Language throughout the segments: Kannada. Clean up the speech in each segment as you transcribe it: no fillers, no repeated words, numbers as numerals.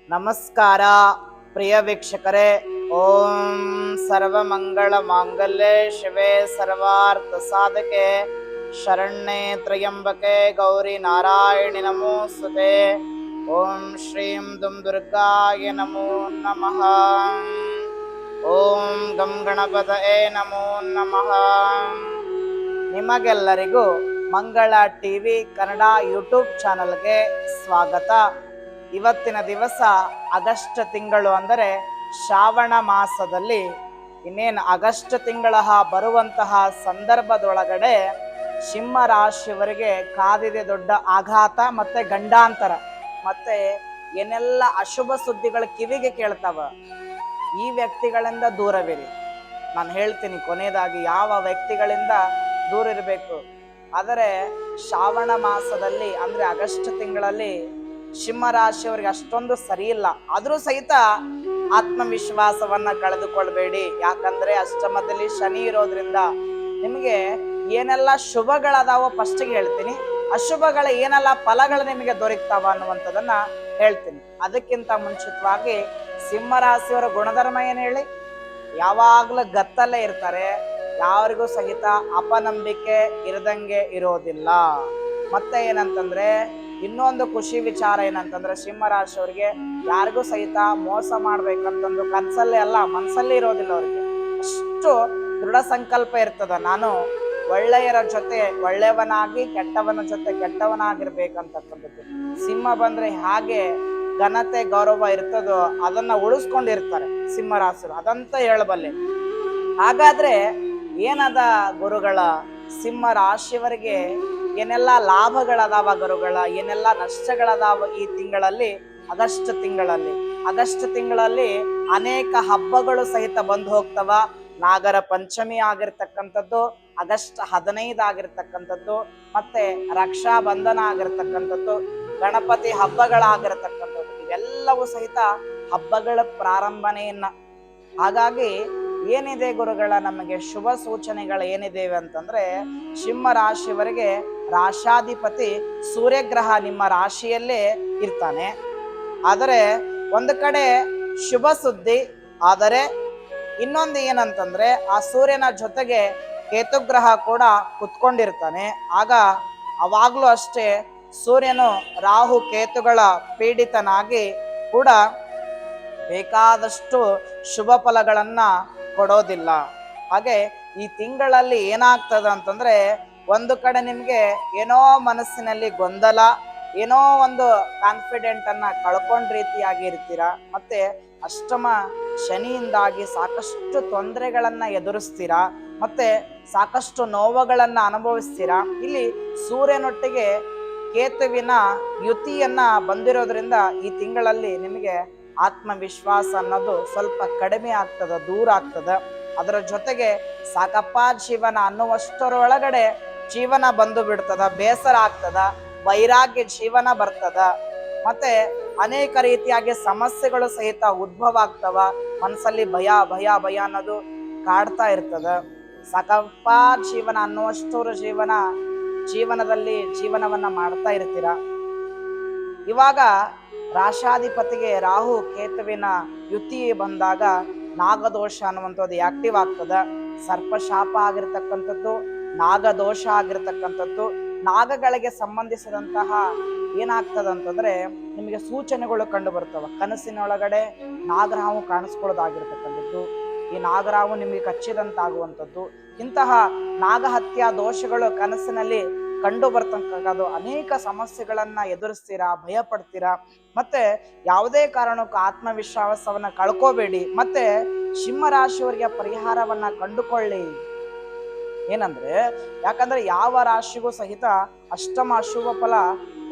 ನಮಸ್ಕಾರ ಪ್ರಿಯ ವೀಕ್ಷಕರೇ. ಓಂ ಸರ್ವಮಂಗಳ ಮಾಂಗಲ್ಯೆ ಶಿವೆ ಸರ್ವಾರ್ಥ ಸಾಧಕೆ ಶರಣ್ಯೆ ತ್ರ್ಯಂಬಕೆ ಗೌರಿ ನಾರಾಯಣಿ ನಮೋಸ್ತುತೆ. ಓಂ ಶ್ರೀಂ ದುಂ ದುರ್ಗಾಯ ನಮೋ ನಮಃ. ಓಂ ಗಂ ಗಣಪತಯೇ ನಮೋ ನಮಃ. ನಿಮಗೆಲ್ಲರಿಗೂ ಮಂಗಳ ಟಿವಿ ಕನ್ನಡ ಯೂಟ್ಯೂಬ್ ಚಾನಲ್ಗೆ ಸ್ವಾಗತ. ಇವತ್ತಿನ ದಿವಸ ಆಗಸ್ಟ್ ತಿಂಗಳು, ಅಂದರೆ ಶ್ರಾವಣ ಮಾಸದಲ್ಲಿ ಇನ್ನೇನು ಆಗಸ್ಟ್ ತಿಂಗಳ ಬರುವಂತಹ ಸಂದರ್ಭದೊಳಗಡೆ ಸಿಂಹ ರಾಶಿಯವರಿಗೆ ಕಾದಿದೆ ದೊಡ್ಡ ಆಘಾತ ಮತ್ತೆ ಗಂಡಾಂತರ. ಮತ್ತೆ ಏನೆಲ್ಲ ಅಶುಭ ಸುದ್ದಿಗಳು ಕಿವಿಗೆ ಕೇಳ್ತಾವ. ಈ ವ್ಯಕ್ತಿಗಳಿಂದ ದೂರವಿರಿ. ನಾನು ಹೇಳ್ತೀನಿ ಕೊನೆಯದಾಗಿ ಯಾವ ವ್ಯಕ್ತಿಗಳಿಂದ ದೂರ ಇರಬೇಕು. ಆದರೆ ಶ್ರಾವಣ ಮಾಸದಲ್ಲಿ ಅಂದರೆ ಆಗಸ್ಟ್ ತಿಂಗಳಲ್ಲಿ ಸಿಂಹ ರಾಶಿಯವರಿಗೆ ಅಷ್ಟೊಂದು ಸರಿ ಇಲ್ಲ. ಆದರೂ ಸಹಿತ ಆತ್ಮವಿಶ್ವಾಸವನ್ನ ಕಳೆದುಕೊಳ್ಬೇಡಿ. ಯಾಕಂದ್ರೆ ಅಷ್ಟಮದಲ್ಲಿ ಶನಿ ಇರೋದ್ರಿಂದ ನಿಮಗೆ ಏನೆಲ್ಲ ಶುಭಗಳದಾವೋ ಫಸ್ಟಿಗೆ ಹೇಳ್ತೀನಿ, ಅಶುಭಗಳ ಏನೆಲ್ಲ ಫಲಗಳು ನಿಮಗೆ ದೊರಕ್ತಾವ ಅನ್ನುವಂಥದ್ದನ್ನ ಹೇಳ್ತೀನಿ. ಅದಕ್ಕಿಂತ ಮುಂಚಿತವಾಗಿ ಸಿಂಹ ರಾಶಿಯವರ ಗುಣಧರ್ಮ ಏನು ಹೇಳಿ? ಯಾವಾಗ್ಲೂ ಗತ್ತಲ್ಲೇ ಇರ್ತಾರೆ. ಯಾರಿಗೂ ಸಹಿತ ಅಪನಂಬಿಕೆ ಇರದಂಗೆ ಇರೋದಿಲ್ಲ. ಮತ್ತೆ ಏನಂತಂದ್ರೆ ಇನ್ನೊಂದು ಖುಷಿ ವಿಚಾರ ಏನಂತಂದ್ರೆ ಸಿಂಹ ರಾಶಿಯವರಿಗೆ ಯಾರಿಗೂ ಸಹಿತ ಮೋಸ ಮಾಡ್ಬೇಕಂತಂದು ಕನ್ಸಲ್ಲೇ ಅಲ್ಲ ಮನಸ್ಸಲ್ಲಿ ಇರೋದಿಲ್ಲ. ಅವ್ರಿಗೆ ಅಷ್ಟು ದೃಢ ಸಂಕಲ್ಪ ಇರ್ತದ. ನಾನು ಒಳ್ಳೆಯರ ಜೊತೆ ಒಳ್ಳೆಯವನಾಗಿ ಕೆಟ್ಟವನ ಜೊತೆ ಕೆಟ್ಟವನಾಗಿರ್ಬೇಕಂತಕ್ಕಂಥದ್ದು. ಸಿಂಹ ಬಂದ್ರೆ ಹಾಗೆ ಘನತೆ ಗೌರವ ಇರ್ತದೋ ಅದನ್ನ ಉಳಿಸ್ಕೊಂಡಿರ್ತಾರೆ ಸಿಂಹ ರಾಶಿಯವರು, ಅದಂತ ಹೇಳಬಲ್ಲೆ. ಹಾಗಾದ್ರೆ ಏನದ ಗುರುಗಳ ಸಿಂಹ ರಾಶಿಯವರಿಗೆ ಏನೆಲ್ಲ ಲಾಭಗಳದಾವ ಗುರುಗಳ, ಏನೆಲ್ಲ ನಷ್ಟಗಳದಾವ ಈ ತಿಂಗಳಲ್ಲಿ? ಆಗಸ್ಟ್ ತಿಂಗಳಲ್ಲಿ ಅನೇಕ ಹಬ್ಬಗಳು ಸಹಿತ ಬಂದು ಹೋಗ್ತವ. ನಾಗರ ಪಂಚಮಿ ಆಗಿರ್ತಕ್ಕಂಥದ್ದು, ಆಗಸ್ಟ್ 15 ಆಗಿರ್ತಕ್ಕಂಥದ್ದು, ಮತ್ತೆ ರಕ್ಷಾ ಬಂಧನ ಆಗಿರ್ತಕ್ಕಂಥದ್ದು, ಗಣಪತಿ ಹಬ್ಬಗಳಾಗಿರ್ತಕ್ಕಂಥದ್ದು, ಇವೆಲ್ಲವೂ ಸಹಿತ ಹಬ್ಬಗಳ ಪ್ರಾರಂಭನೆಯನ್ನ. ಹಾಗಾಗಿ ಏನಿದೆ ಗುರುಗಳ ನಮಗೆ ಶುಭ ಸೂಚನೆಗಳು ಏನಿದೆ ಅಂತಂದ್ರೆ, ಸಿಂಹ ರಾಶಿಯವರಿಗೆ ರಾಶಾಧಿಪತಿ ಸೂರ್ಯಗ್ರಹ ನಿಮ್ಮ ರಾಶಿಯಲ್ಲೇ ಇರ್ತಾನೆ. ಆದರೆ ಒಂದು ಕಡೆ ಶುಭ ಸುದ್ದಿ, ಆದರೆ ಇನ್ನೊಂದು ಏನಂತಂದ್ರೆ ಆ ಸೂರ್ಯನ ಜೊತೆಗೆ ಕೇತುಗ್ರಹ ಕೂಡ ಕುತ್ಕೊಂಡಿರ್ತಾನೆ. ಆಗ ಅವಾಗ್ಲೂ ಅಷ್ಟೇ ಸೂರ್ಯನು ರಾಹು ಕೇತುಗಳ ಪೀಡಿತನಾಗಿ ಕೂಡ ಬೇಕಾದಷ್ಟು ಶುಭ ಫಲಗಳನ್ನ ಕೊಡೋದಿಲ್ಲ. ಹಾಗೆ ಈ ತಿಂಗಳಲ್ಲಿ ಏನಾಗ್ತದ ಅಂತಂದ್ರೆ, ಒಂದು ಕಡೆ ನಿಮ್ಗೆ ಏನೋ ಮನಸ್ಸಿನಲ್ಲಿ ಗೊಂದಲ, ಏನೋ ಒಂದು ಕಾನ್ಫಿಡೆಂಟ್ ಅನ್ನ ಕಳ್ಕೊಂಡ ರೀತಿಯಾಗಿ ಇರ್ತೀರಾ. ಮತ್ತೆ ಅಷ್ಟಮ ಶನಿಯಿಂದಾಗಿ ಸಾಕಷ್ಟು ತೊಂದರೆಗಳನ್ನ ಎದುರಿಸ್ತೀರಾ, ಮತ್ತೆ ಸಾಕಷ್ಟು ನೋವುಗಳನ್ನ ಅನುಭವಿಸ್ತೀರಾ. ಇಲ್ಲಿ ಸೂರ್ಯನೊಟ್ಟಿಗೆ ಕೇತುವಿನ ಯುತಿಯನ್ನ ಬಂದಿರೋದ್ರಿಂದ ಈ ತಿಂಗಳಲ್ಲಿ ನಿಮಗೆ ಆತ್ಮವಿಶ್ವಾಸ ಅನ್ನೋದು ಸ್ವಲ್ಪ ಕಡಿಮೆ ಆಗ್ತದ, ದೂರ ಆಗ್ತದ. ಅದರ ಜೊತೆಗೆ ಸಾಕಪ್ಪ ಜೀವನ ಅನ್ನುವಷ್ಟರೊಳಗಡೆ ಜೀವನ ಬಂದು ಬಿಡ್ತದ, ಬೇಸರ ಆಗ್ತದ, ವೈರಾಗ್ಯ ಜೀವನ ಬರ್ತದ. ಮತ್ತೆ ಅನೇಕ ರೀತಿಯಾಗಿ ಸಮಸ್ಯೆಗಳು ಸಹಿತ ಉದ್ಭವ ಆಗ್ತವ. ಮನಸ್ಸಲ್ಲಿ ಭಯ ಭಯ ಭಯ ಅನ್ನೋದು ಕಾಡ್ತಾ ಇರ್ತದ. ಸಾಕಪ್ಪ ಜೀವನ ಅನ್ನುವಷ್ಟರ ಜೀವನದಲ್ಲಿ ಜೀವನವನ್ನ ಮಾಡ್ತಾ ಇರ್ತೀರ. ಇವಾಗ ರಾಶಾಧಿಪತಿಗೆ ರಾಹು ಕೇತುವಿನ ಯುತಿ ಬಂದಾಗ ನಾಗದೋಷ ಅನ್ನುವಂಥದ್ದು ಆಕ್ಟಿವ್ ಆಗ್ತದ. ಸರ್ಪಶಾಪ ಆಗಿರ್ತಕ್ಕಂಥದ್ದು, ನಾಗದೋಷ ಆಗಿರ್ತಕ್ಕಂಥದ್ದು, ನಾಗಗಳಿಗೆ ಸಂಬಂಧಿಸಿದಂತಹ ಏನಾಗ್ತದಂತಂದ್ರೆ ನಿಮಗೆ ಸೂಚನೆಗಳು ಕಂಡು ಬರ್ತವೆ. ಕನಸಿನೊಳಗಡೆ ನಾಗರಾವು ಕಾಣಿಸ್ಕೊಳ್ಳೋದಾಗಿರ್ತಕ್ಕಂಥದ್ದು, ಈ ನಾಗರಾವು ನಿಮಗೆ ಕಚ್ಚಿದಂತಾಗುವಂಥದ್ದು, ಇಂತಹ ನಾಗಹತ್ಯಾ ದೋಷಗಳು ಕನಸಿನಲ್ಲಿ ಕಂಡು ಬರ್ತಕ್ಕಂಥದ್ದು. ಅನೇಕ ಸಮಸ್ಯೆಗಳನ್ನ ಎದುರಿಸ್ತೀರಾ, ಭಯ ಪಡ್ತೀರಾ. ಮತ್ತೆ ಯಾವುದೇ ಕಾರಣಕ್ಕೂ ಆತ್ಮವಿಶ್ವಾಸವನ್ನ ಕಳ್ಕೋಬೇಡಿ. ಮತ್ತೆ ಸಿಂಹ ರಾಶಿಯವರಿಗೆ ಪರಿಹಾರವನ್ನ ಕಂಡುಕೊಳ್ಳಿ. ಏನಂದ್ರೆ, ಯಾಕಂದ್ರೆ ಯಾವ ರಾಶಿಗೂ ಸಹಿತ ಅಷ್ಟಮ ಅಶುಭ ಫಲ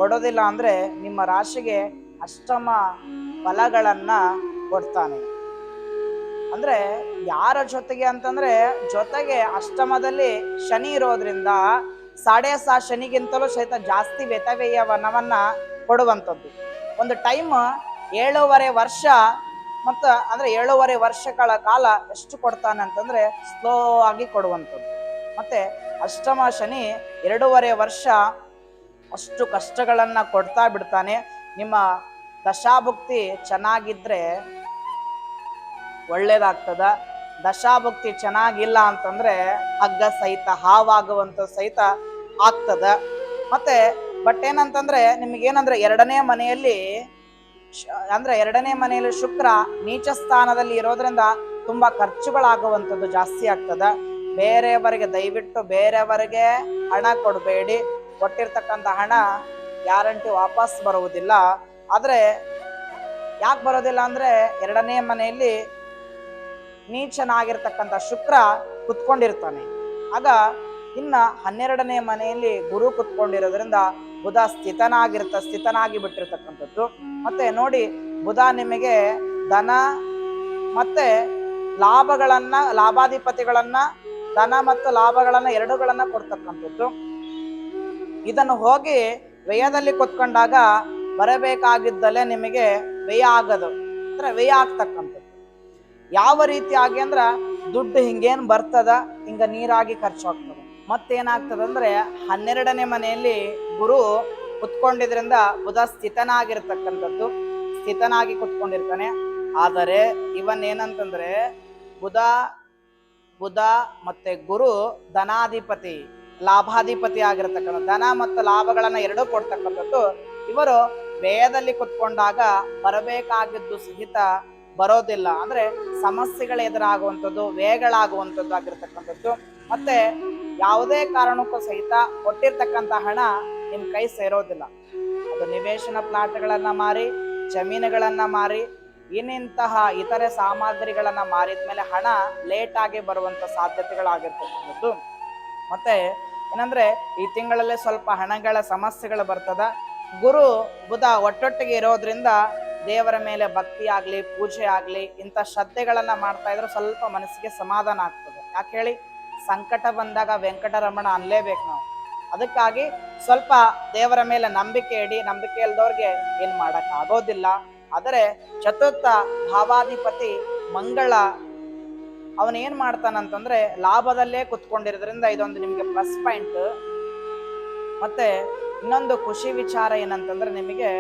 ಕೊಡೋದಿಲ್ಲ. ಅಂದ್ರೆ ನಿಮ್ಮ ರಾಶಿಗೆ ಅಷ್ಟಮ ಫಲಗಳನ್ನ ಕೊಡ್ತಾನೆ. ಅಂದ್ರೆ ಯಾರ ಜೊತೆಗೆ ಅಂತಂದ್ರೆ, ಜೊತೆಗೆ ಅಷ್ಟಮದಲ್ಲಿ ಶನಿ ಇರೋದ್ರಿಂದ ಶನಿಗಿಂತಲೂ ಸಹಿತ ಜಾಸ್ತಿ ವೆತವ್ಯಯವನ್ನ ಕೊಡುವಂಥದ್ದು. ಒಂದು ಟೈಮ್ 7.5 ವರ್ಷ ಅಂದ್ರೆ 7.5 ವರ್ಷಗಳ ಕಾಲ ಎಷ್ಟು ಕೊಡ್ತಾನೆ ಅಂತಂದ್ರೆ ಸ್ಲೋ ಆಗಿ ಕೊಡುವಂಥದ್ದು. ಮತ್ತೆ ಅಷ್ಟಮ ಶನಿ 2.5 ವರ್ಷ ಅಷ್ಟು ಕಷ್ಟಗಳನ್ನ ಕೊಡ್ತಾ ಬಿಡ್ತಾನೆ. ನಿಮ್ಮ ದಶಾಭುಕ್ತಿ ಚೆನ್ನಾಗಿದ್ರೆ ಒಳ್ಳೇದಾಗ್ತದ. ದಶಾಭುಕ್ತಿ ಚೆನ್ನಾಗಿಲ್ಲ ಅಂತಂದ್ರೆ ಹಗ್ಗ ಸಹಿತ ಹಾವಾಗುವಂತ ಸಹಿತ ಆಗ್ತದ. ಮತ್ತೆ ಬಟ್ ಏನಂತಂದ್ರೆ ನಿಮ್ಗೇನಂದ್ರೆ ಎರಡನೇ ಮನೆಯಲ್ಲಿ ಶುಕ್ರ ನೀಚ ಸ್ಥಾನದಲ್ಲಿ ಇರೋದ್ರಿಂದ ತುಂಬಾ ಖರ್ಚುಗಳಾಗುವಂಥದ್ದು ಜಾಸ್ತಿ ಆಗ್ತದ. ಬೇರೆಯವರಿಗೆ ದಯವಿಟ್ಟು ಬೇರೆಯವರಿಗೆ ಹಣ ಕೊಡಬೇಡಿ. ಕೊಟ್ಟಿರ್ತಕ್ಕಂಥ ಹಣ ಗ್ಯಾರಂಟಿ ವಾಪಸ್ ಬರುವುದಿಲ್ಲ. ಆದ್ರೆ ಯಾಕೆ ಬರೋದಿಲ್ಲ ಅಂದ್ರೆ ಎರಡನೇ ಮನೆಯಲ್ಲಿ ನೀಚನಾಗಿರ್ತಕ್ಕಂಥ ಶುಕ್ರ ಕುತ್ಕೊಂಡಿರ್ತಾನೆ. ಆಗ ಇನ್ನ 12ನೇ ಮನೆಯಲ್ಲಿ ಗುರು ಕುತ್ಕೊಂಡಿರೋದ್ರಿಂದ ಬುಧ ಸ್ಥಿತನಾಗಿ ಬಿಟ್ಟಿರ್ತಕ್ಕಂಥದ್ದು. ಮತ್ತೆ ನೋಡಿ, ಬುಧ ನಿಮಗೆ ಧನ ಮತ್ತೆ ಲಾಭಾಧಿಪತಿಗಳನ್ನ ಧನ ಮತ್ತು ಲಾಭಗಳನ್ನ ಎರಡುಗಳನ್ನ ಕೊಡ್ತಕ್ಕಂಥದ್ದು. ಇದನ್ನು ಹೋಗಿ ವ್ಯಯದಲ್ಲಿ ಕುತ್ಕೊಂಡಾಗ ಬರಬೇಕಾಗಿದ್ದಲ್ಲೇ ನಿಮಗೆ ವ್ಯಯ ಆಗದು, ಅಂದ್ರೆ ವ್ಯಯ ಆಗ್ತಕ್ಕಂಥದ್ದು. ಯಾವ ರೀತಿಯಾಗಿ ಅಂದ್ರ ದುಡ್ಡು ಹಿಂಗೇನ್ ಬರ್ತದ, ಹಿಂಗ ನೀರಾಗಿ ಖರ್ಚು ಆಗ್ತದ. ಮತ್ತೇನಾಗ್ತದಂದ್ರೆ 12ನೇ ಮನೆಯಲ್ಲಿ ಗುರು ಕುತ್ಕೊಂಡಿದ್ರಿಂದ ಬುಧ ಸ್ಥಿತನಾಗಿ ಕುತ್ಕೊಂಡಿರ್ತಾನೆ. ಆದರೆ ಇವನ್ ಏನಂತಂದ್ರೆ ಬುಧ ಮತ್ತೆ ಗುರು ಧನಾಧಿಪತಿ ಲಾಭಾಧಿಪತಿ ಆಗಿರತಕ್ಕಂಥ ಧನ ಮತ್ತು ಲಾಭಗಳನ್ನ ಎರಡೂ ಕೊಡ್ತಕ್ಕಂಥದ್ದು. ಇವರು ವ್ಯಯದಲ್ಲಿ ಕುತ್ಕೊಂಡಾಗ ಬರಬೇಕಾಗಿದ್ದು ಸಹಿತ ಬರೋದಿಲ್ಲ, ಅಂದ್ರೆ ಸಮಸ್ಯೆಗಳು ಎದುರಾಗುವಂಥದ್ದು, ವ್ಯಯಗಳಾಗುವಂಥದ್ದು ಆಗಿರ್ತಕ್ಕಂಥದ್ದು. ಮತ್ತೆ ಯಾವುದೇ ಕಾರಣಕ್ಕೂ ಸಹಿತ ಕೊಟ್ಟಿರ್ತಕ್ಕಂಥ ಹಣ ನಿಮ್ ಕೈ ಸೇರೋದಿಲ್ಲ. ಅದು ನಿವೇಶನ ಪ್ಲಾಟ್ಗಳನ್ನ ಮಾರಿ, ಜಮೀನುಗಳನ್ನ ಮಾರಿ, ಇನ್ನಿಂತಹ ಇತರೆ ಸಾಮಗ್ರಿಗಳನ್ನ ಮಾರಿದ್ಮೇಲೆ ಹಣ ಲೇಟ್ ಆಗಿ ಬರುವಂತ ಸಾಧ್ಯತೆಗಳಾಗಿರ್ತಕ್ಕಂಥದ್ದು. ಮತ್ತೆ ಏನಂದ್ರೆ ಈ ತಿಂಗಳಲ್ಲಿ ಸ್ವಲ್ಪ ಹಣಗಳ ಸಮಸ್ಯೆಗಳು ಬರ್ತದ. ಗುರು ಬುಧ ಒಟ್ಟೊಟ್ಟಿಗೆ ಇರೋದ್ರಿಂದ ದೇವರ ಮೇಲೆ ಭಕ್ತಿ ಆಗ್ಲಿ, ಪೂಜೆ ಆಗ್ಲಿ, ಇಂಥ ಶ್ರದ್ಧೆಗಳನ್ನ ಮಾಡ್ತಾ ಇದ್ರೆ ಸ್ವಲ್ಪ ಮನಸ್ಸಿಗೆ ಸಮಾಧಾನ ಆಗ್ತದೆ. ಯಾಕೆ ಹೇಳಿ, ಸಂಕಟ ಬಂದಾಗ ವೆಂಕಟರಮಣ ಅನ್ಲೇಬೇಕು ನಾವು. ಅದಕ್ಕಾಗಿ ಸ್ವಲ್ಪ ದೇವರ ಮೇಲೆ ನಂಬಿಕೆ ಇಡಿ. ನಂಬಿಕೆ ಇಲ್ದವ್ರಿಗೆ ಏನ್ ಮಾಡಕ್ ಆಗೋದಿಲ್ಲ. ಆದರೆ ಚತುರ್ಥ ಭಾವಾಧಿಪತಿ ಮಂಗಳ ಅವನ್ ಏನ್ ಮಾಡ್ತಾನಂತಂದ್ರೆ ಲಾಭದಲ್ಲೇ ಕುತ್ಕೊಂಡಿರೋದ್ರಿಂದ ಇದೊಂದು ನಿಮ್ಗೆ ಪ್ಲಸ್ ಪಾಯಿಂಟ್. ಮತ್ತೆ ಇನ್ನೊಂದು ಖುಷಿ ವಿಚಾರ ಏನಂತಂದ್ರೆ ನಿಮಗೆ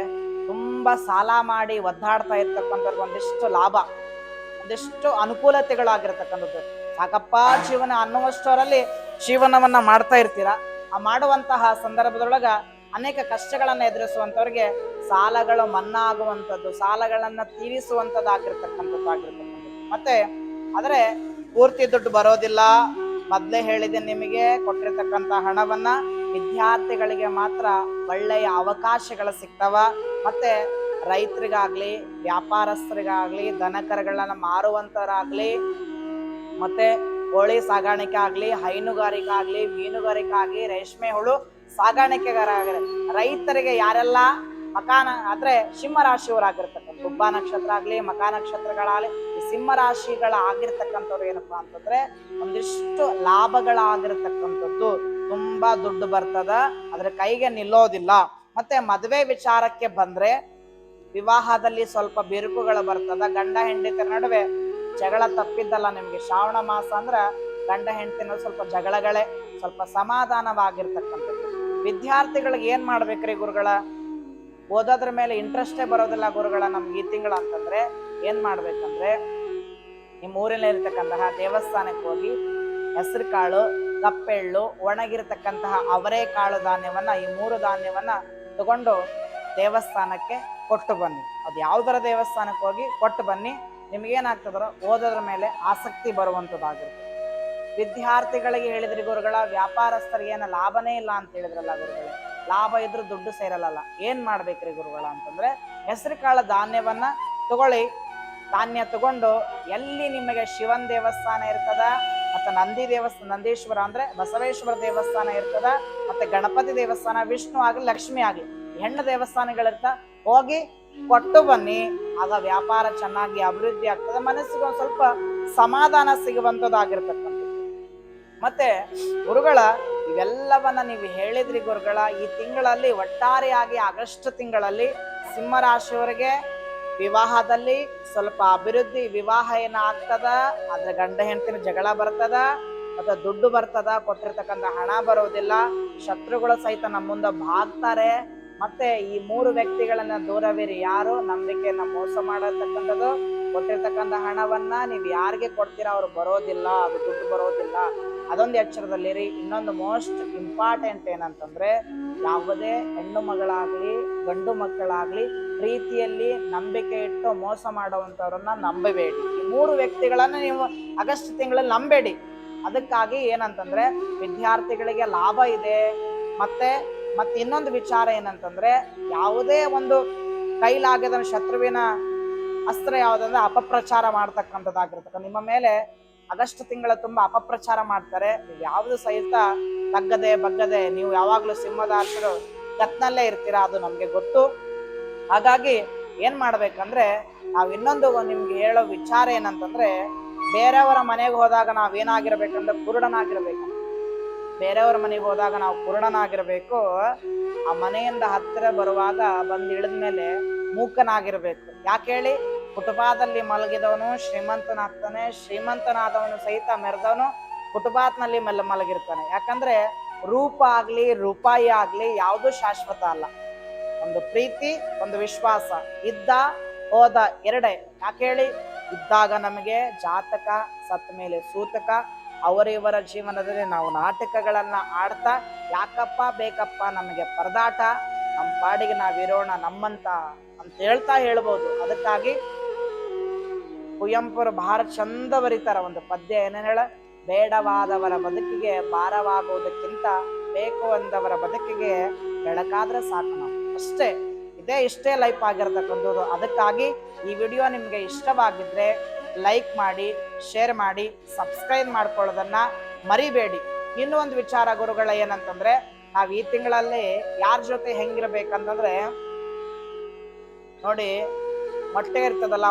ತುಂಬಾ ಸಾಲ ಮಾಡಿ ಒದ್ದಾಡ್ತಾ ಇರ್ತಕ್ಕಂಥವ್ರಿಗೆ ಒಂದಿಷ್ಟು ಲಾಭ, ಒಂದಿಷ್ಟು ಅನುಕೂಲತೆಗಳಾಗಿರ್ತಕ್ಕಂಥದ್ದು. ಸಾಕಪ್ಪ ಜೀವನ ಅನ್ನುವಷ್ಟರಲ್ಲಿ ಜೀವನವನ್ನ ಮಾಡ್ತಾ ಇರ್ತೀರಾ. ಆ ಮಾಡುವಂತಹ ಸಂದರ್ಭದೊಳಗ ಅನೇಕ ಕಷ್ಟಗಳನ್ನ ಎದುರಿಸುವಂತವ್ರಿಗೆ ಸಾಲಗಳು ಮನ್ನಾ ಆಗುವಂಥದ್ದು, ಸಾಲಗಳನ್ನ ತೀರಿಸುವಂಥದ್ದಾಗಿರ್ತಕ್ಕಂಥದ್ದು. ಮತ್ತೆ ಆದ್ರೆ ಪೂರ್ತಿ ದುಡ್ಡು ಬರೋದಿಲ್ಲ. ಮೊದ್ಲೇ ಹೇಳಿದೆ ನಿಮಗೆ, ಕೊಟ್ಟಿರ್ತಕ್ಕಂಥ ಹಣವನ್ನ ವಿದ್ಯಾರ್ಥಿಗಳಿಗೆ ಮಾತ್ರ ಒಳ್ಳೆಯ ಅವಕಾಶಗಳು ಸಿಗ್ತವ. ಮತ್ತೆ ರೈತರಿಗಾಗ್ಲಿ, ವ್ಯಾಪಾರಸ್ಥರಿಗಾಗ್ಲಿ, ದನಕರಗಳನ್ನ ಮಾರುವಂತರಾಗ್ಲಿ, ಮತ್ತೆ ಕೋಳಿ ಸಾಗಾಣಿಕೆ ಆಗ್ಲಿ, ಹೈನುಗಾರಿಕೆ ಆಗ್ಲಿ, ಮೀನುಗಾರಿಕೆ ಆಗ್ಲಿ, ರೇಷ್ಮೆ ಹುಳು ಸಾಗಾಣಿಕೆಗಾರಾಗಲಿ, ರೈತರಿಗೆ ಯಾರೆಲ್ಲ ಆದ್ರೆ ಸಿಂಹ ರಾಶಿಯವರಾಗಿರ್ತಕ್ಕಂಥ ಗುಬ್ಬ ನಕ್ಷತ್ರ ಆಗ್ಲಿ, ಮಕಾ ನಕ್ಷತ್ರಗಳಾಗ್ಲಿ, ಈ ಸಿಂಹ ರಾಶಿಗಳ ಆಗಿರ್ತಕ್ಕಂಥವ್ರು ಏನಪ್ಪಾ ಅಂತಂದ್ರೆ ಒಂದಿಷ್ಟು ಲಾಭಗಳಾಗಿರ್ತಕ್ಕಂಥದ್ದು. ತುಂಬಾ ದುಡ್ಡು ಬರ್ತದ, ಅದ್ರ ಕೈಗೆ ನಿಲ್ಲೋದಿಲ್ಲ. ಮತ್ತೆ ಮದುವೆ ವಿಚಾರಕ್ಕೆ ಬಂದ್ರೆ ವಿವಾಹದಲ್ಲಿ ಸ್ವಲ್ಪ ಬಿರುಕುಗಳು ಬರ್ತದ. ಗಂಡ ಹೆಂಡತಿರ ನಡುವೆ ಜಗಳ ತಪ್ಪಿದ್ದಲ್ಲ. ನಿಮ್ಗೆ ಶ್ರಾವಣ ಮಾಸ ಅಂದ್ರ ಗಂಡ ಹೆಂಡತಿನ ಸ್ವಲ್ಪ ಜಗಳಗಳೇ, ಸ್ವಲ್ಪ ಸಮಾಧಾನವಾಗಿರ್ತಕ್ಕಂಥದ್ದು. ವಿದ್ಯಾರ್ಥಿಗಳಿಗೆ ಏನ್ ಮಾಡ್ಬೇಕ್ರಿ ಗುರುಗಳ? ಓದೋದ್ರ ಮೇಲೆ ಇಂಟ್ರೆಸ್ಟೇ ಬರೋದಿಲ್ಲ ಗುರುಗಳ ನಮ್ಗೆ ಈ ತಿಂಗಳ ಅಂತಂದ್ರೆ ಏನ್ ಮಾಡ್ಬೇಕಂದ್ರೆ, ನಿಮ್ಮ ಊರಲ್ಲಿ ಇರತಕ್ಕಂತಹ ದೇವಸ್ಥಾನಕ್ಕೆ ಹೋಗಿ ಹೆಸರು ಕಾಳು, ಕಪ್ಪೆಳ್ಳು, ಒಣಗಿರ್ತಕ್ಕಂತಹ ಅವರೆಕಾಳು ಧಾನ್ಯವನ್ನ, ಈ 3 ಧಾನ್ಯವನ್ನ ತಗೊಂಡು ದೇವಸ್ಥಾನಕ್ಕೆ ಕೊಟ್ಟು ಬನ್ನಿ. ಅದು ಯಾವ್ದರ ದೇವಸ್ಥಾನಕ್ಕೆ ಹೋಗಿ ಕೊಟ್ಟು ಬನ್ನಿ. ನಿಮ್ಗೇನಾಗ್ತದ್ರ ಓದೋದ್ರ ಮೇಲೆ ಆಸಕ್ತಿ ಬರುವಂಥದ್ದಾಗಿರ್ತದೆ. ವಿದ್ಯಾರ್ಥಿಗಳಿಗೆ ಹೇಳಿದ್ರಿ ಗುರುಗಳ, ವ್ಯಾಪಾರಸ್ಥರಿಗೆ ಏನು ಲಾಭನೇ ಇಲ್ಲ ಅಂತ ಹೇಳಿದ್ರಲ್ಲ ಗುರುಗಳೇ. ಲಾಭ ಇದ್ರೂ ದುಡ್ಡು ಸೇರಲ್ಲ. ಏನ್ ಮಾಡ್ಬೇಕ್ರಿ ಗುರುಗಳ ಅಂತಂದ್ರೆ, ಹೆಸರು ಕಾಳು ಧಾನ್ಯವನ್ನ ತಗೊಳ್ಳಿ. ಧಾನ್ಯ ತಗೊಂಡು ಎಲ್ಲಿ ನಿಮಗೆ ಶಿವನ್ ದೇವಸ್ಥಾನ ಇರ್ತದ, ಮತ್ತೆ ನಂದೀಶ್ವರ ಅಂದ್ರೆ ಬಸವೇಶ್ವರ ದೇವಸ್ಥಾನ ಇರ್ತದ, ಮತ್ತೆ ಗಣಪತಿ ದೇವಸ್ಥಾನ, ವಿಷ್ಣು ಆಗಲಿ, ಲಕ್ಷ್ಮಿ ಆಗಲಿ, ಹೆಣ್ಣು ದೇವಸ್ಥಾನಗಳಿರ್ತ ಹೋಗಿ ಕೊಟ್ಟು ಬನ್ನಿ. ಆಗ ವ್ಯಾಪಾರ ಚೆನ್ನಾಗಿ ಅಭಿವೃದ್ಧಿ ಆಗ್ತದೆ, ಮನಸ್ಸಿಗೆ ಒಂದ್ ಸ್ವಲ್ಪ ಸಮಾಧಾನ ಸಿಗುವಂತದ್ದಾಗಿರ್ತಕ್ಕಂಥದ್ದು. ಮತ್ತೆ ಗುರುಗಳ ಇವೆಲ್ಲವನ್ನ ನೀವು ಹೇಳಿದ್ರಿ ಗುರುಗಳ. ಈ ತಿಂಗಳಲ್ಲಿ ಒಟ್ಟಾರೆಯಾಗಿ ಆಗಸ್ಟ್ ತಿಂಗಳಲ್ಲಿ ಸಿಂಹರಾಶಿಯವರಿಗೆ ವಿವಾಹದಲ್ಲಿ ಸ್ವಲ್ಪ ಅಭಿವೃದ್ಧಿ, ವಿವಾಹ ಏನ ಆಗ್ತದ, ಆದ್ರೆ ಗಂಡ ಹೆಂಡತಿನ ಜಗಳ ಬರ್ತದ. ಅಥವಾ ದುಡ್ಡು ಬರ್ತದ, ಕೊಟ್ಟಿರ್ತಕ್ಕಂಥ ಹಣ ಬರೋದಿಲ್ಲ, ಶತ್ರುಗಳು ಸಹಿತ ನಮ್ಮ ಮುಂದೆ ಭಾಗ್ತಾರೆ. ಮತ್ತೆ ಈ ಮೂರು ವ್ಯಕ್ತಿಗಳನ್ನ ದೂರವಿರಿ. ಯಾರು? ನಂಬಿಕೆಯನ್ನ ಮೋಸ ಮಾಡತಕ್ಕಂಥದ್ದು, ಕೊಟ್ಟಿರ್ತಕ್ಕಂಥ ಹಣವನ್ನ ನೀವು ಯಾರಿಗೆ ಕೊಡ್ತೀರಾ ಅವ್ರು ಬರೋದಿಲ್ಲ, ಅದು ದುಡ್ಡು ಬರೋದಿಲ್ಲ. ಅದೊಂದು ಎಚ್ಚರದಲ್ಲಿರಿ. ಇನ್ನೊಂದು ಮೋಸ್ಟ್ ಇಂಪಾರ್ಟೆಂಟ್ ಏನಂತಂದ್ರೆ, ಯಾವುದೇ ಹೆಣ್ಣು ಮಗಳಾಗ್ಲಿ ಗಂಡು ಮಕ್ಕಳಾಗ್ಲಿ ಪ್ರೀತಿಯಲ್ಲಿ ನಂಬಿಕೆ ಇಟ್ಟು ಮೋಸ ಮಾಡುವಂತವ್ರನ್ನ ನಂಬಬೇಡಿ. ಈ ಮೂರು ವ್ಯಕ್ತಿಗಳನ್ನ ನೀವು ಆಗಸ್ಟ್ ತಿಂಗಳಲ್ಲಿ ನಂಬೇಡಿ. ಅದಕ್ಕಾಗಿ ಏನಂತಂದ್ರೆ ವಿದ್ಯಾರ್ಥಿಗಳಿಗೆ ಲಾಭ ಇದೆ. ಮತ್ತೆ ಇನ್ನೊಂದು ವಿಚಾರ ಏನಂತಂದ್ರೆ, ಯಾವುದೇ ಒಂದು ಕೈಲಾಗದ ಶತ್ರುವಿನ ಅಸ್ತ್ರ ಯಾವುದಂದ್ರೆ ಅಪಪ್ರಚಾರ ಮಾಡ್ತಕ್ಕಂಥದ್ದಾಗಿರ್ತಕ್ಕ. ನಿಮ್ಮ ಮೇಲೆ ಆಗಸ್ಟ್ ತಿಂಗಳ ತುಂಬಾ ಅಪಪ್ರಚಾರ ಮಾಡ್ತಾರೆ. ನೀವು ಯಾವ್ದು ಸಹಿತ ತಗ್ಗದೆ ಬಗ್ಗದೆ ನೀವು ಯಾವಾಗ್ಲೂ ಸಿಂಹದಾಸರು ಕತ್ನಲ್ಲೇ ಇರ್ತೀರಾ, ಅದು ನಮ್ಗೆ ಗೊತ್ತು. ಹಾಗಾಗಿ ಏನ್ ಮಾಡ್ಬೇಕಂದ್ರೆ, ನಾವ್ ಇನ್ನೊಂದು ನಿಮ್ಗೆ ಹೇಳೋ ವಿಚಾರ ಏನಂತಂದ್ರೆ, ಬೇರೆಯವರ ಮನೆಗೆ ಹೋದಾಗ ನಾವೇನಾಗಿರ್ಬೇಕಂದ್ರೆ ಕುರುಡನಾಗಿರ್ಬೇಕು. ಬೇರೆಯವರ ಮನೆಗೆ ಹೋದಾಗ ನಾವು ಕುರುಡನಾಗಿರ್ಬೇಕು. ಆ ಮನೆಯಿಂದ ಹತ್ತಿರ ಬರುವಾಗ ಬಂದು ಇಳಿದ್ಮೇಲೆ ಮೂಕನಾಗಿರ್ಬೇಕು. ಯಾಕೆ ಹೇಳಿ? ಫುಟ್ಪಾದಲ್ಲಿ ಮಲಗಿದವನು ಶ್ರೀಮಂತನಾಗ್ತಾನೆ, ಶ್ರೀಮಂತನಾದವನು ಸಹಿತ ಮೆರೆದವನು ಫುಟ್ಪಾತ್ನಲ್ಲಿ ಮಲಗಿರ್ತಾನೆ. ಯಾಕಂದ್ರೆ ರೂಪ ಆಗ್ಲಿ ರೂಪಾಯಿ ಆಗ್ಲಿ ಯಾವುದು ಶಾಶ್ವತ ಅಲ್ಲ. ಒಂದು ಪ್ರೀತಿ, ಒಂದು ವಿಶ್ವಾಸ ಇದ್ದ ಹೋದ ಎರಡೇ. ಯಾಕೆ ಹೇಳಿ? ಇದ್ದಾಗ ನಮಗೆ ಜಾತಕ, ಸತ್ತ ಮೇಲೆ ಸೂತಕ. ಅವರಿವರ ಜೀವನದಲ್ಲಿ ನಾವು ನಾಟಕಗಳನ್ನ ಆಡ್ತಾ ಯಾಕಪ್ಪ ಬೇಕಪ್ಪ ನಮಗೆ ಪರದಾಟ, ನಮ್ಮ ಪಾಡಿಗೆ ನಾವಿರೋಣ ನಮ್ಮಂತ ಅಂತ ಹೇಳ್ಬೋದು. ಅದಕ್ಕಾಗಿ ಕುವೆಂಪುರು ಬಹಳ ಚಂದ ಬರೀತಾರ ಒಂದು ಪದ್ಯ. ಏನೇನ್ ಹೇಳ? ಬೇಡವಾದವರ ಬದುಕಿಗೆ ಭಾರವಾಗುವುದಕ್ಕಿಂತ ಬೇಕು ಅಂದವರ ಬದುಕಿಗೆ ಬೆಳಕಾದ್ರೆ ಸಾಕು ನಾವು ಅಷ್ಟೇ. ಇಷ್ಟೇ ಲೈಫ್ ಆಗಿರ್ತಕ್ಕಂಥದ್ದು. ಅದಕ್ಕಾಗಿ ಈ ವಿಡಿಯೋ ನಿಮ್ಗೆ ಇಷ್ಟವಾಗಿದ್ರೆ ಲೈಕ್ ಮಾಡಿ, ಶೇರ್ ಮಾಡಿ, ಸಬ್ಸ್ಕ್ರೈಬ್ ಮಾಡ್ಕೊಳ್ಳೋದನ್ನ ಮರಿಬೇಡಿ. ಇನ್ನೂ ಒಂದು ವಿಚಾರ ಗುರುಗಳ ಏನಂತಂದ್ರೆ, ನಾವ್ ಈ ತಿಂಗಳಲ್ಲಿ ಯಾರ ಜೊತೆ ಹೆಂಗಿರ್ಬೇಕಂತಂದ್ರೆ, ನೋಡಿ ಮೊಟ್ಟೆ ಇರ್ತದಲ್ಲ,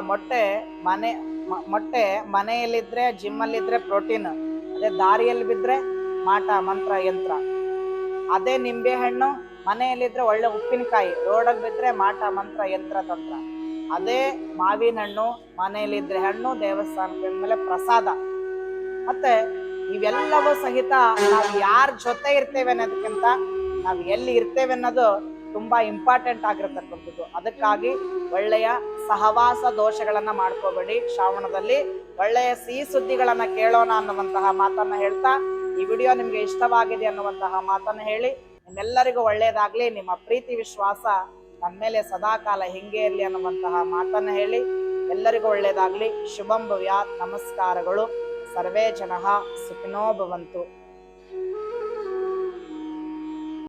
ಮೊಟ್ಟೆ ಮನೆಯಲ್ಲಿದ್ರೆ ಜಿಮ್ಮಲ್ಲಿದ್ರೆ ಪ್ರೋಟೀನ್, ಅದೇ ದಾರಿಯಲ್ಲಿ ಬಿದ್ರೆ ಮಾಟ ಮಂತ್ರ ಯಂತ್ರ. ಅದೇ ನಿಂಬೆ ಹಣ್ಣು ಮನೆಯಲ್ಲಿದ್ರೆ ಒಳ್ಳೆ ಉಪ್ಪಿನಕಾಯಿ, ರೋಡಲ್ಲಿ ಬಿದ್ರೆ ಮಾಟ ಮಂತ್ರ ಯಂತ್ರ ತಂತ್ರ. ಅದೇ ಮಾವಿನ ಹಣ್ಣು ಮನೆಯಲ್ಲಿದ್ರೆ ಹಣ್ಣು, ದೇವಸ್ಥಾನದ ಮೇಲೆ ಪ್ರಸಾದ. ಮತ್ತೆ ಇವೆಲ್ಲವೂ ಸಹಿತ ನಾವು ಯಾರ ಜೊತೆ ಇರ್ತೇವೆ ಅನ್ನೋದಕ್ಕಿಂತ ನಾವು ಎಲ್ಲಿ ಇರ್ತೇವೆ ಅನ್ನೋದು ತುಂಬಾ ಇಂಪಾರ್ಟೆಂಟ್ ಆಗಿರತಕ್ಕಂಥದ್ದು. ಅದಕ್ಕಾಗಿ ಒಳ್ಳೆಯ ಸಹವಾಸ ದೋಷಗಳನ್ನ ಮಾಡ್ಕೋಬೇಡಿ. ಶ್ರಾವಣದಲ್ಲಿ ಒಳ್ಳೆಯ ಸಿಹಿ ಸುದ್ದಿಗಳನ್ನ ಕೇಳೋಣ ಅನ್ನುವಂತಹ ಮಾತನ್ನ ಹೇಳ್ತಾ, ಈ ವಿಡಿಯೋ ನಿಮ್ಗೆ ಇಷ್ಟವಾಗಿದೆ ಅನ್ನುವಂತಹ ಮಾತನ್ನ ಹೇಳಿ, ನಿಮ್ಮೆಲ್ಲರಿಗೂ ಒಳ್ಳೆಯದಾಗ್ಲಿ, ನಿಮ್ಮ ಪ್ರೀತಿ ವಿಶ್ವಾಸ ನನ್ನ ಮೇಲೆ ಸದಾಕಾಲ ಹಿಂಗೆ ಇರಲಿ ಅನ್ನುವಂತಹ ಮಾತನ್ನ ಹೇಳಿ, ಎಲ್ಲರಿಗೂ ಒಳ್ಳೆಯದಾಗ್ಲಿ. ಶುಭಂ ಭವ್ಯಾತ್. ನಮಸ್ಕಾರಗಳು. ಸರ್ವೇ ಜನಃ ಸುಖಿನೋ ಭವಂತು.